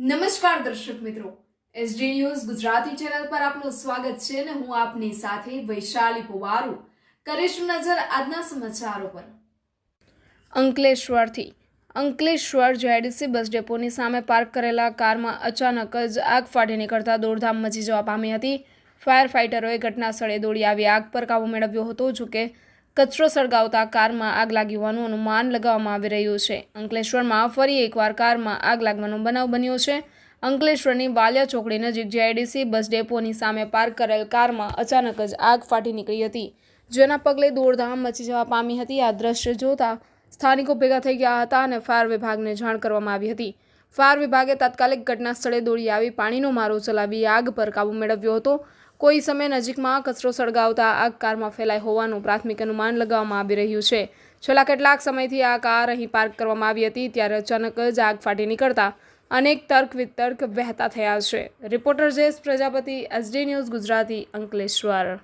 નમસ્કાર દર્શક મિત્રો, એસડી ન્યૂઝ ગુજરાતી ચેનલ પર આપનું સ્વાગત છે અને હું આપની સાથે વૈશાલી પુવારુ કરીશું નજર આજના સમાચારો પર। અંકલેશ્વર જેઆઈડીસી બસ ડેપોની સામે પાર્ક કરેલા કારમાં અચાનક જ આગ ફાટી નીકળતા દોડધામ મચી જવા પામી હતી। ફાયર ફાઇટરોએ ઘટના સ્થળે દોડી આવી આગ પર કાબુ મેળવ્યો હતો। જોકે કચરો સળગાવતા કારમાં આગ લાગી હોવાનું અનુમાન લગાવવામાં આવી રહ્યું છે। અંકલેશ્વરમાં ફરી એકવાર કારમાં આગ લાગવાનો બનાવ બન્યો છે। અંકલેશ્વરની વાલિયા ચોકડી નજીક જેઆઈડીસી બસ ડેપોની સામે પાર્ક કરેલ કારમાં અચાનક જ આગ ફાટી નીકળી હતી, જેના પગલે દોડધામ મચી જવા પામી હતી। આ દ્રશ્ય જોતા સ્થાનિકો ભેગા થઈ ગયા હતા અને ફાયર વિભાગને જાણ કરવામાં આવી હતી। ફાયર વિભાગે તાત્કાલિક ઘટના સ્થળે દોડી આવી પાણીનો મારો ચલાવી આગ પર કાબુ મેળવ્યો હતો। કોઈ સમય નજીકમાં કચરો સળગાવતા આગ કારમાં ફેલાઈ હોવાનું પ્રાથમિક અનુમાન લગાવવામાં આવી રહ્યું છે। છેલ્લા કેટલાક સમયથી આ કાર અહીં પાર્ક કરવામાં આવી હતી, ત્યારે અચાનક જ આગ ફાટી નીકળતા અનેક તર્ક વિતર્ક વહેતા થયા છે। Reporter Jes Prajapati, SD News Gujarati, Ankleshwar.